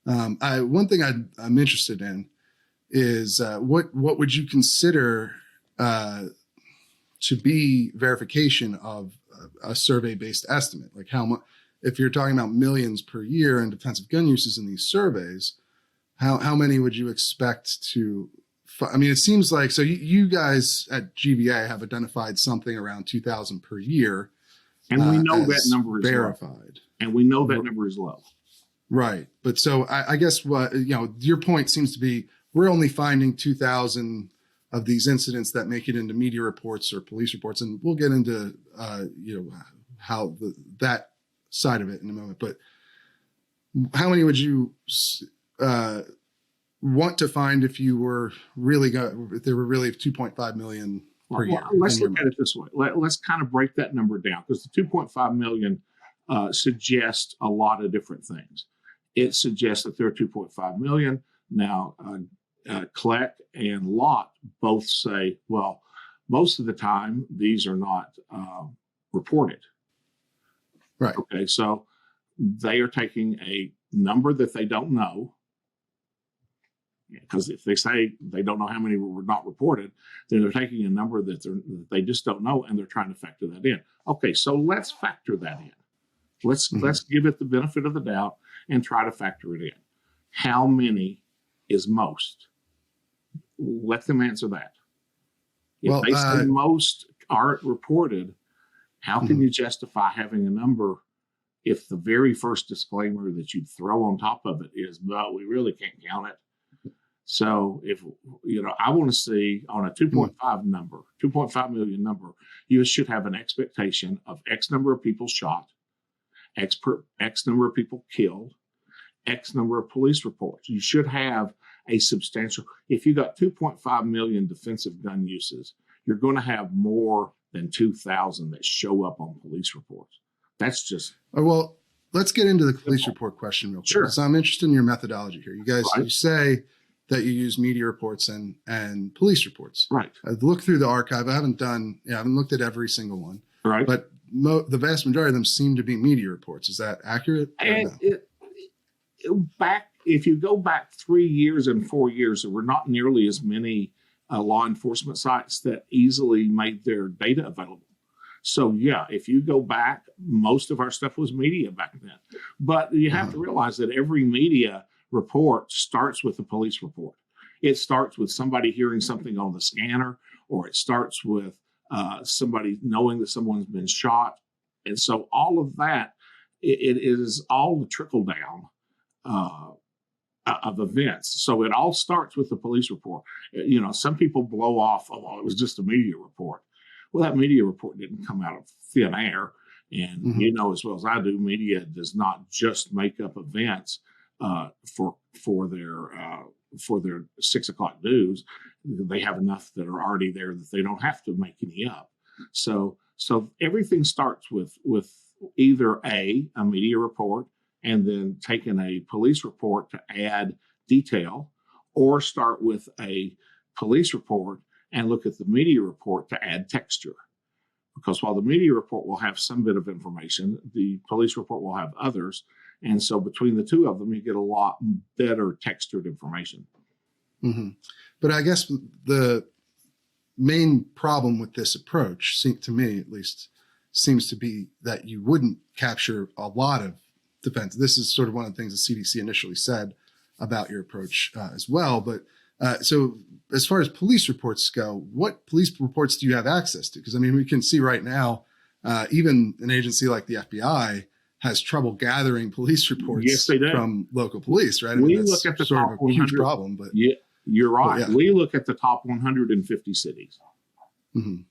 One thing I'm interested in is what would you consider to be verification of a survey-based estimate? Like how much, if you're talking about millions per year in defensive gun uses in these surveys, how many would you expect to? I mean, it seems like, so you guys at GVA have identified something around 2,000 per year. And we know that number is verified. Low. And we know that number is low. Right. But so I guess your point seems to be we're only finding 2,000 of these incidents that make it into media reports or police reports. And we'll get into, how that side of it in a moment. But how many would you want to find if you were really if there were really 2.5 million per year? Let's look at it this way. Let's kind of break that number down, because the 2.5 million suggests a lot of different things. It suggests that there are 2.5 million. Now, Kleck and Lott both say, well, most of the time these are not reported. Right. Okay, so they are taking a number that they don't know, because if they say they don't know how many were not reported, then they're taking a number that they just don't know, and they're trying to factor that in. Okay, so let's factor that in. Let's give it the benefit of the doubt and try to factor it in. How many is most? Let them answer that. If they say most aren't reported, how can you justify having a number if the very first disclaimer that you throw on top of it is, well, we really can't count it? So if, I want to see on a 2.5 million number, you should have an expectation of X number of people shot, X number of people killed, X number of police reports. You should have a substantial, if you got 2.5 million defensive gun uses, you're going to have more than 2,000 that show up on police reports. That's just. Well, let's get into the police report question real quick. Sure. So I'm interested in your methodology here. You guys, You say that you use media reports and police reports. Right. I've looked through the archive. I haven't looked at every single one. Right. But the vast majority of them seem to be media reports. Is that accurate? And if you go back 3 years and 4 years, there were not nearly as many law enforcement sites that easily made their data available. So yeah, if you go back, most of our stuff was media back then. But you have to realize that every media report starts with a police report. It starts with somebody hearing something on the scanner, or it starts with somebody knowing that someone's been shot. And so all of that, it is all the trickle down of events. So it all starts with the police report. Some people blow off, it was just a media report. Well, that media report didn't come out of thin air. And you know as well as I do, media does not just make up events for their 6 o'clock news. They have enough that are already there that they don't have to make any up. So everything starts with either a media report and then taking a police report to add detail, or start with a police report and look at the media report to add texture. Because while the media report will have some bit of information, the police report will have others. And so between the two of them, you get a lot better textured information. Mm-hmm. But I guess the main problem with this approach, to me at least, seems to be that you wouldn't capture a lot of defense. This is sort of one of the things the CDC initially said about your approach as well. But so as far as police reports go, what police reports do you have access to? Because, I mean, we can see right now, even an agency like the FBI has trouble gathering police reports from local police, right? We look at the sort top of a huge problem. But yeah, you're right. Yeah. We look at the top 150 cities. Mm-hmm.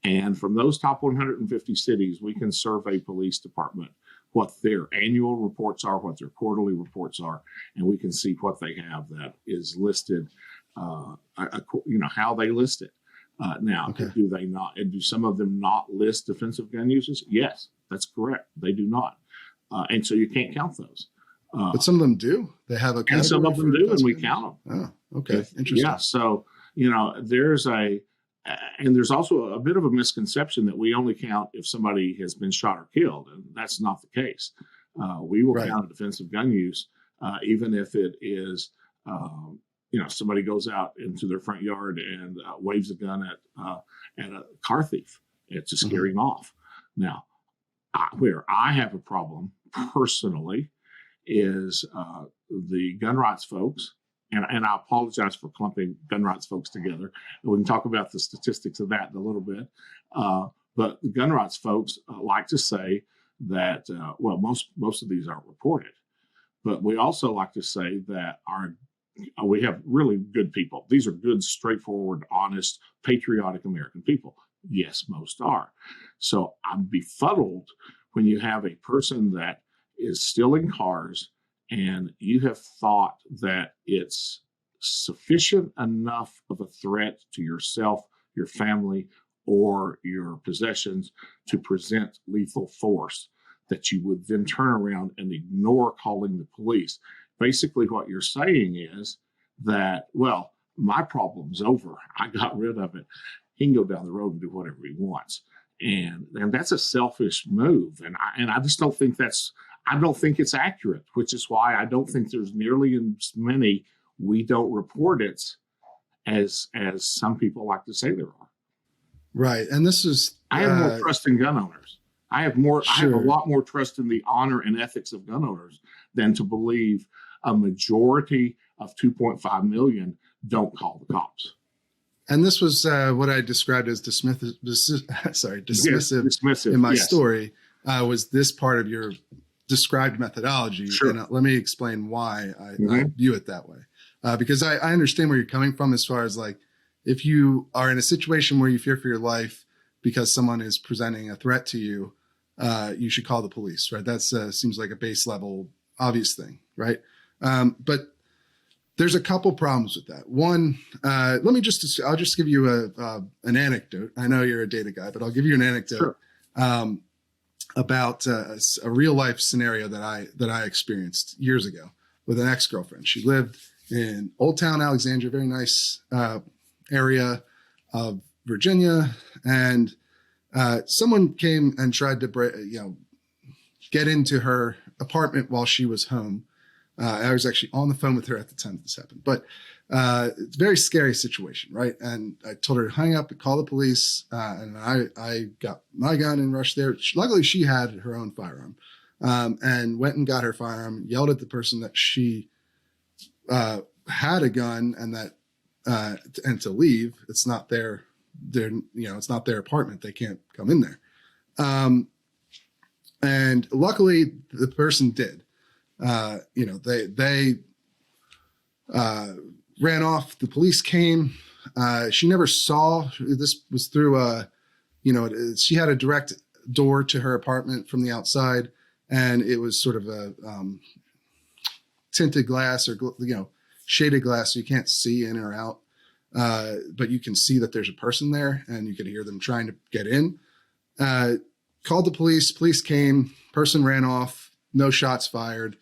And from those top 150 cities, we can survey police department what their annual reports are, what their quarterly reports are, and we can see what they have that is listed, how they list it. Do they not? Do some of them not list defensive gun uses? Yes, that's correct. They do not. And so you can't count those. But some of them do. They have a category. And some of them do, and we count them. Oh, okay. Interesting. Yeah. So, there's also a bit of a misconception that we only count if somebody has been shot or killed, and that's not the case. We will count a defensive gun use even if it is, somebody goes out into their front yard and waves a gun at a car thief. It's to scare him off. Now, where I have a problem personally is the gun rights folks, and I apologize for clumping gun rights folks together. And we can talk about the statistics of that in a little bit. But the gun rights folks like to say that, most of these aren't reported. But we also like to say that we have really good people. These are good, straightforward, honest, patriotic American people. Yes, most are. So I'm befuddled when you have a person that is stealing cars and you have thought that it's sufficient enough of a threat to yourself, your family, or your possessions to present lethal force that you would then turn around and ignore calling the police. Basically, what you're saying is that, well, my problem's over. I got rid of it. He can go down the road and do whatever he wants. And that's a selfish move. And I just don't think I don't think it's accurate, which is why I don't think there's nearly as many we don't report it as some people like to say there are. Right. And this is, I have more trust in gun owners. I have a lot more trust in the honor and ethics of gun owners than to believe a majority of 2.5 million don't call the cops. And this was what I described as dismissive in my story, was this part of your described methodology. Sure. And let me explain why I view it that way. Because I understand where you're coming from as far as like, if you are in a situation where you fear for your life because someone is presenting a threat to you, you should call the police, right? That seems like a base level, obvious thing, right? But there's a couple problems with that. One, I'll just give you an anecdote. I know you're a data guy, but I'll give you an anecdote about a real life scenario that I experienced years ago with an ex-girlfriend. She lived in Old Town Alexandria, very nice area of Virginia, and someone came and tried to get into her apartment while she was home. I was actually on the phone with her at the time this happened, but it's a very scary situation, right? And I told her to hang up and call the police, and I got my gun and rushed there. Luckily, she had her own firearm, and went and got her firearm, yelled at the person that she had a gun and that and to leave. It's not it's not their apartment. They can't come in there. And luckily, the person did. They ran off. The police came. She never saw. This was through she had a direct door to her apartment from the outside, and it was sort of a tinted glass or shaded glass, so you can't see in or out. But you can see that there's a person there, and you could hear them trying to get in. Called the police. Police came. Person ran off. No shots fired.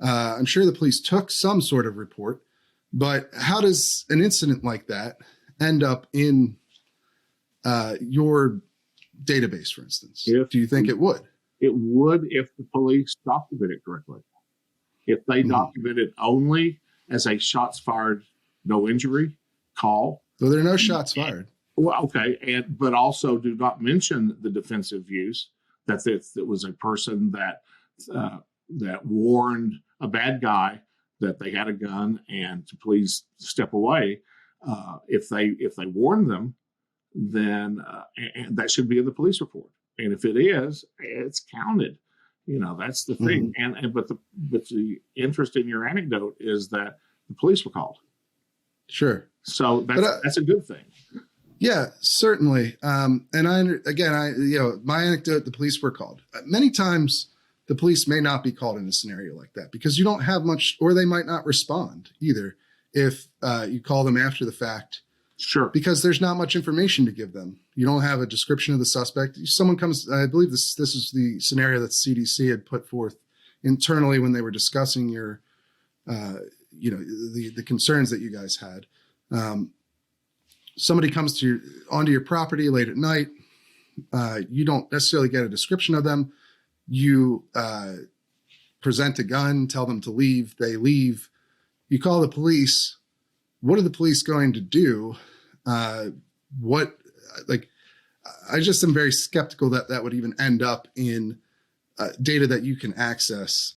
I'm sure the police took some sort of report, but how does an incident like that end up in your database, for instance? Do you think it would? It would if the police document it correctly. If they document it only as a shots fired, no injury call. So there are no shots fired. Well, okay, but also do not mention the defensive use that it was a person that warned a bad guy that they had a gun and to please step away. If they warn them, then and that should be in the police report. And if it is, it's counted. That's the thing. But the interest in your anecdote is that the police were called. Sure. So that's a good thing. Yeah, certainly. And my anecdote, the police were called. Many times the police may not be called in a scenario like that because you don't have much, or they might not respond either if you call them after the fact. Sure. Because there's not much information to give them. You don't have a description of the suspect. Someone comes, I believe this is the scenario that CDC had put forth internally when they were discussing your, the concerns that you guys had. Somebody comes onto your property late at night. You don't necessarily get a description of them. You present a gun, tell them to leave, they leave. You call the police. What are the police going to do? I just am very skeptical that that would even end up in data that you can access